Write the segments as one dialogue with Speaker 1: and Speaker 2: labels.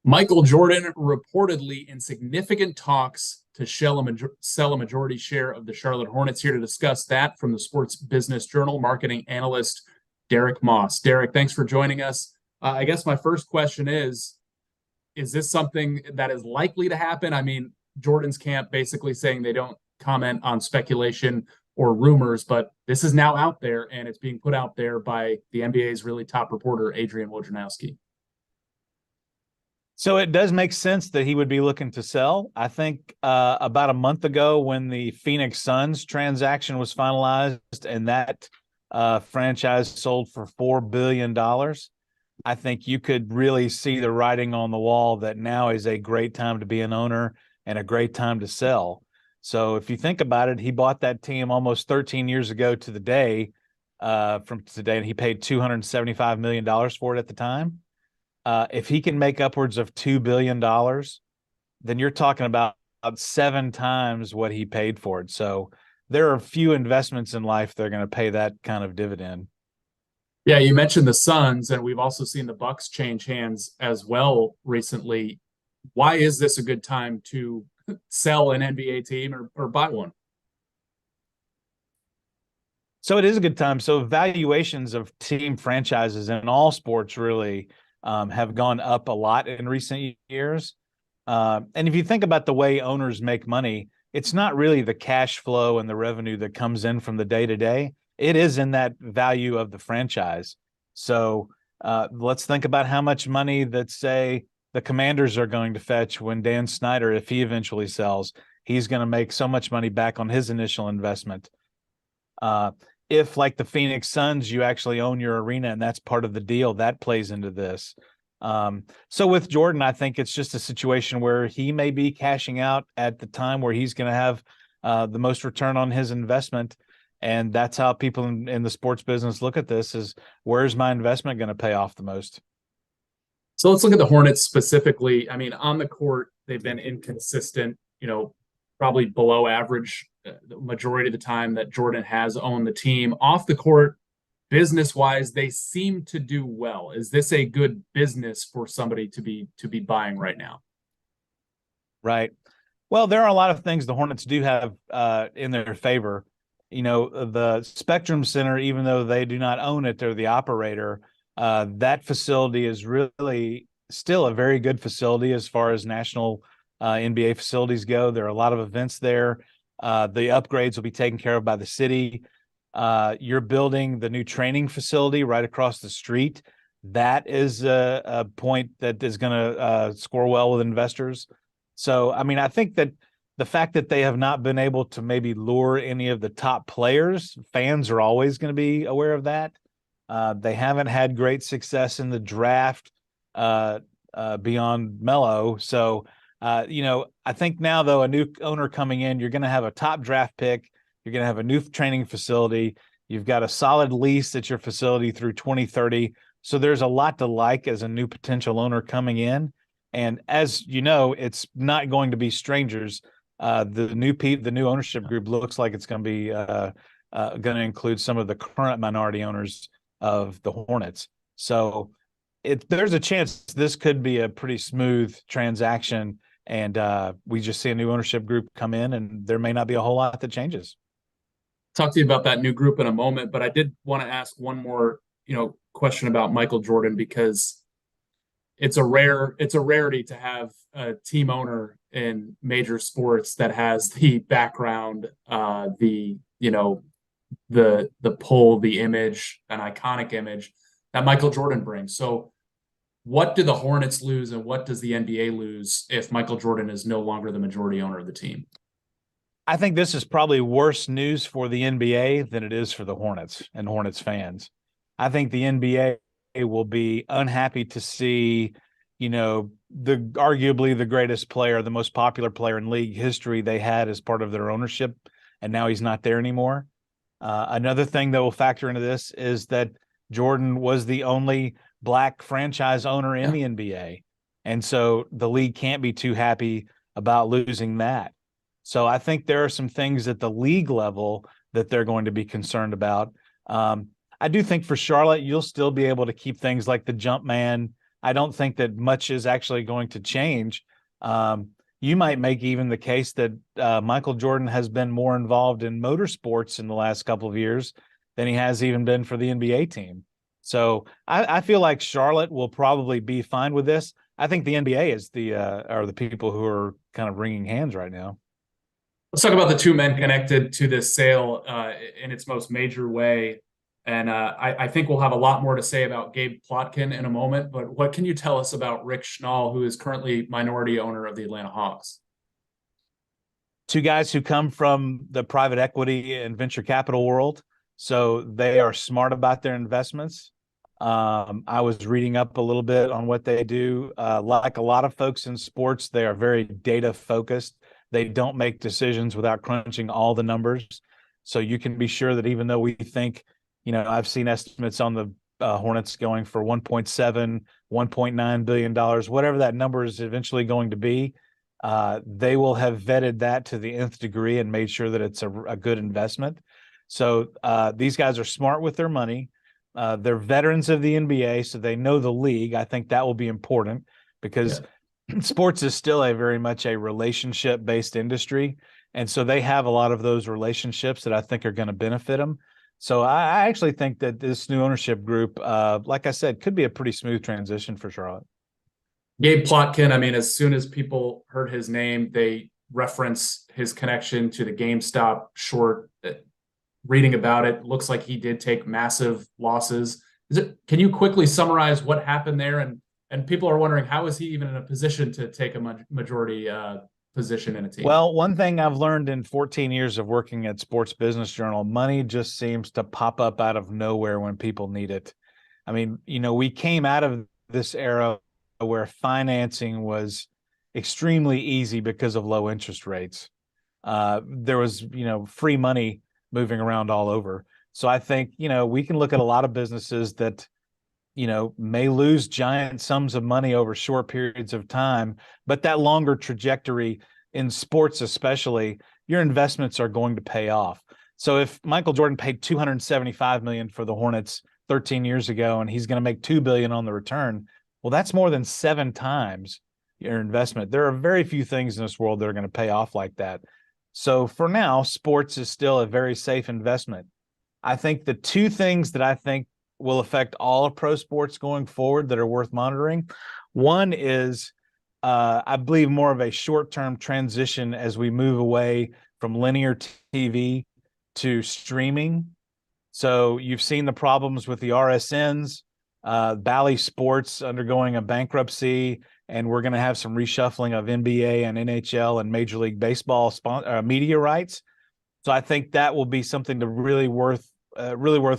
Speaker 1: Michael Jordan reportedly in significant talks to sell a majority share of the Charlotte Hornets. Here to discuss that from the Sports Business Journal, marketing analyst Derek Moss. Derek, thanks for joining us. I guess my first question is this something that is likely to happen? I mean, Jordan's camp basically saying they don't comment on speculation or rumors, but this is now out there and it's being put out there by the NBA's really top reporter, Adrian Wojnarowski.
Speaker 2: So it does make sense that he would be looking to sell. I think about a month ago when the Phoenix Suns transaction was finalized and that franchise sold for $4 billion, I think you could really see the writing on the wall that now is a great time to be an owner and a great time to sell. So if you think about it, he bought that team almost 13 years ago to the day from today, and he paid $275 million for it at the time. If he can make upwards of $2 billion, then you're talking about 7 times what he paid for it. So there are few investments in life that are going to pay that kind of dividend.
Speaker 1: Yeah, you mentioned the Suns, and we've also seen the Bucks change hands as well recently. Why is this a good time to sell an NBA team or buy one?
Speaker 2: So it is a good time. So valuations of team franchises in all sports really have gone up a lot in recent years. And if you think about the way owners make money, it's not really the cash flow and the revenue that comes in from the day-to-day. It is in that value of the franchise. So let's think about how much money that, say, the Commanders are going to fetch when Dan Snyder, if he eventually sells, he's going to make so much money back on his initial investment. If, like the Phoenix Suns, you actually own your arena and that's part of the deal, that plays into this. So with Jordan, I think it's just a situation where he may be cashing out at the time where he's going to have the most return on his investment. And that's how people in the sports business look at this is, where's my investment going to pay off the most?
Speaker 1: So let's look at the Hornets specifically. I mean, on the court, they've been inconsistent, probably below average the majority of the time that Jordan has owned the team. Off the court, business-wise, they seem to do well. Is this a good business for somebody to be buying right now?
Speaker 2: Right. Well, there are a lot of things the Hornets do have in their favor. The Spectrum Center, even though they do not own it, they're the operator. That facility is really still a very good facility as far as national NBA facilities go. There are a lot of events there. The upgrades will be taken care of by the city. You're building the new training facility right across the street. That is a point that is going to score well with investors. So, I mean, I think that the fact that they have not been able to maybe lure any of the top players, fans are always going to be aware of that. They haven't had great success in the draft beyond Melo. So, I think now, though, a new owner coming in, you're going to have a top draft pick. You're going to have a new training facility. You've got a solid lease at your facility through 2030. So there's a lot to like as a new potential owner coming in. And as you know, it's not going to be strangers. The new ownership group looks like it's going to be going to include some of the current minority owners of the Hornets. So there's a chance this could be a pretty smooth transaction. And we just see a new ownership group come in, and there may not be a whole lot that changes.
Speaker 1: Talk to you about that new group in a moment, but I did want to ask one more, question about Michael Jordan, because it's a rarity to have a team owner in major sports that has the background, the pull, the image, an iconic image that Michael Jordan brings. So what do the Hornets lose and what does the NBA lose if Michael Jordan is no longer the majority owner of the team?
Speaker 2: I think this is probably worse news for the NBA than it is for the Hornets and Hornets fans. I think the NBA will be unhappy to see, arguably the greatest player, the most popular player in league history they had as part of their ownership, and now he's not there anymore. Another thing that will factor into this is that Jordan was the only Black franchise owner in the NBA. And so the league can't be too happy about losing that. So I think there are some things at the league level that they're going to be concerned about. I do think for Charlotte, you'll still be able to keep things like the jump man I don't think that much is actually going to change. You might make even the case that Michael Jordan has been more involved in motorsports in the last couple of years than he has even been for the NBA team. So I feel like Charlotte will probably be fine with this. I think the NBA is are the people who are kind of wringing hands right now.
Speaker 1: Let's talk about the two men connected to this sale in its most major way. And I think we'll have a lot more to say about Gabe Plotkin in a moment. But what can you tell us about Rick Schnall, who is currently minority owner of the Atlanta Hawks?
Speaker 2: Two guys who come from the private equity and venture capital world. So they are smart about their investments. I was reading up a little bit on what they do. Like a lot of folks in sports, they are very data focused. They don't make decisions without crunching all the numbers. So you can be sure that even though we think, I've seen estimates on the Hornets going for 1.7, $1.9 billion, whatever that number is eventually going to be. They will have vetted that to the nth degree and made sure that it's a good investment. So these guys are smart with their money. They're veterans of the NBA, so they know the league. I think that will be important because sports is still very much a relationship-based industry. And so they have a lot of those relationships that I think are going to benefit them. So I actually think that this new ownership group, like I said, could be a pretty smooth transition for Charlotte.
Speaker 1: Gabe Plotkin, I mean, as soon as people heard his name, they reference his connection to the GameStop short. Reading about it, looks like he did take massive losses. Can you quickly summarize what happened there? And people are wondering, how is he even in a position to take a majority position in a team?
Speaker 2: Well, one thing I've learned in 14 years of working at Sports Business Journal, money just seems to pop up out of nowhere when people need it. I mean, we came out of this era where financing was extremely easy because of low interest rates. There was, free money moving around all over. So I think, we can look at a lot of businesses that, may lose giant sums of money over short periods of time, but that longer trajectory in sports, especially, your investments are going to pay off. So if Michael Jordan paid $275 million for the Hornets 13 years ago, and he's going to make $2 billion on the return, well, that's more than 7 times your investment. There are very few things in this world that are going to pay off like that. So for now, sports is still a very safe investment. I think the two things that I think will affect all of pro sports going forward that are worth monitoring. One is, I believe, more of a short-term transition as we move away from linear TV to streaming. So you've seen the problems with the RSNs, Bally Sports undergoing a bankruptcy, and we're going to have some reshuffling of NBA and NHL and Major League Baseball media rights. So I think that will be something to really worth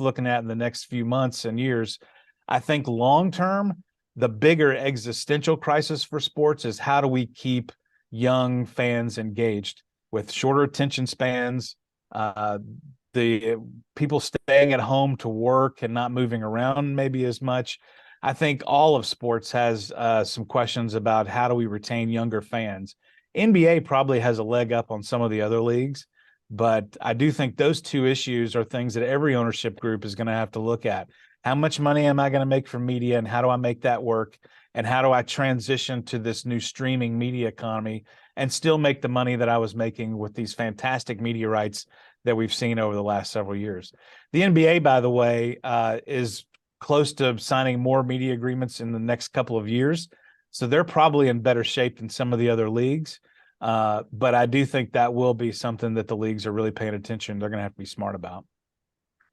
Speaker 2: looking at in the next few months and years. I think long term, the bigger existential crisis for sports is how do we keep young fans engaged with shorter attention spans, the people staying at home to work and not moving around maybe as much. I think all of sports has some questions about how do we retain younger fans. NBA probably has a leg up on some of the other leagues, but I do think those two issues are things that every ownership group is going to have to look at. How much money am I going to make from media, and how do I make that work? And how do I transition to this new streaming media economy and still make the money that I was making with these fantastic media rights that we've seen over the last several years? The NBA, by the way, is close to signing more media agreements in the next couple of years. So they're probably in better shape than some of the other leagues. But I do think that will be something that the leagues are really paying attention. They're going to have to be smart about.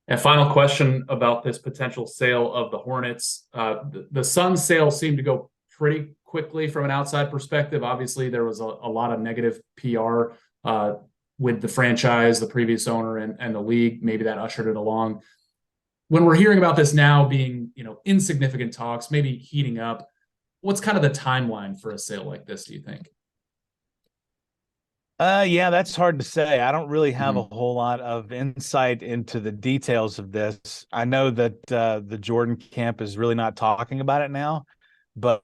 Speaker 1: And final question about this potential sale of the Hornets. The Suns sale seemed to go pretty quickly from an outside perspective. Obviously, there was a lot of negative PR with the franchise, the previous owner, and the league. Maybe that ushered it along. When we're hearing about this now being, insignificant talks, maybe heating up, what's kind of the timeline for a sale like this, do you think?
Speaker 2: Yeah, that's hard to say. I don't really have a whole lot of insight into the details of this. I know that the Jordan camp is really not talking about it now, but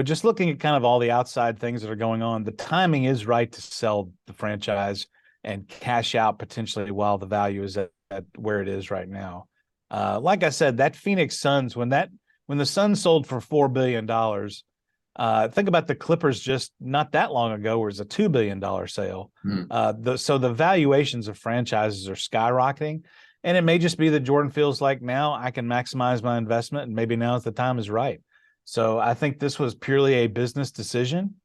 Speaker 2: just looking at kind of all the outside things that are going on, the timing is right to sell the franchise and cash out potentially while the value is at where it is right now. Like I said, that Phoenix Suns, when when the Suns sold for $4 billion, think about the Clippers just not that long ago, where it was a $2 billion sale. So the valuations of franchises are skyrocketing. And it may just be that Jordan feels like now I can maximize my investment, and maybe now the time is right. So I think this was purely a business decision.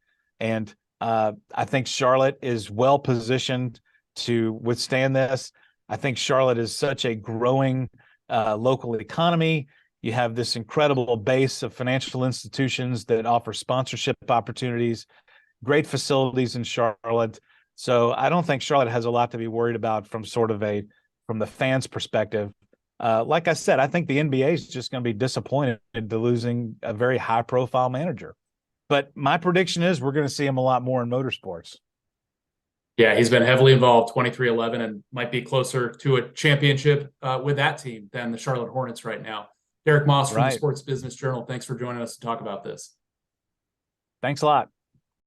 Speaker 2: And I think Charlotte is well positioned to withstand this. I think Charlotte is such a growing local economy. You have this incredible base of financial institutions that offer sponsorship opportunities, great facilities in Charlotte. So I don't think Charlotte has a lot to be worried about from the fans' perspective. Like I said, I think the NBA is just going to be disappointed to losing a very high-profile manager. But my prediction is we're going to see him a lot more in motorsports.
Speaker 1: Yeah, he's been heavily involved, 23-11, and might be closer to a championship with that team than the Charlotte Hornets right now. Derek Moss from the Sports Business Journal, thanks for joining us to talk about this.
Speaker 2: Thanks a lot.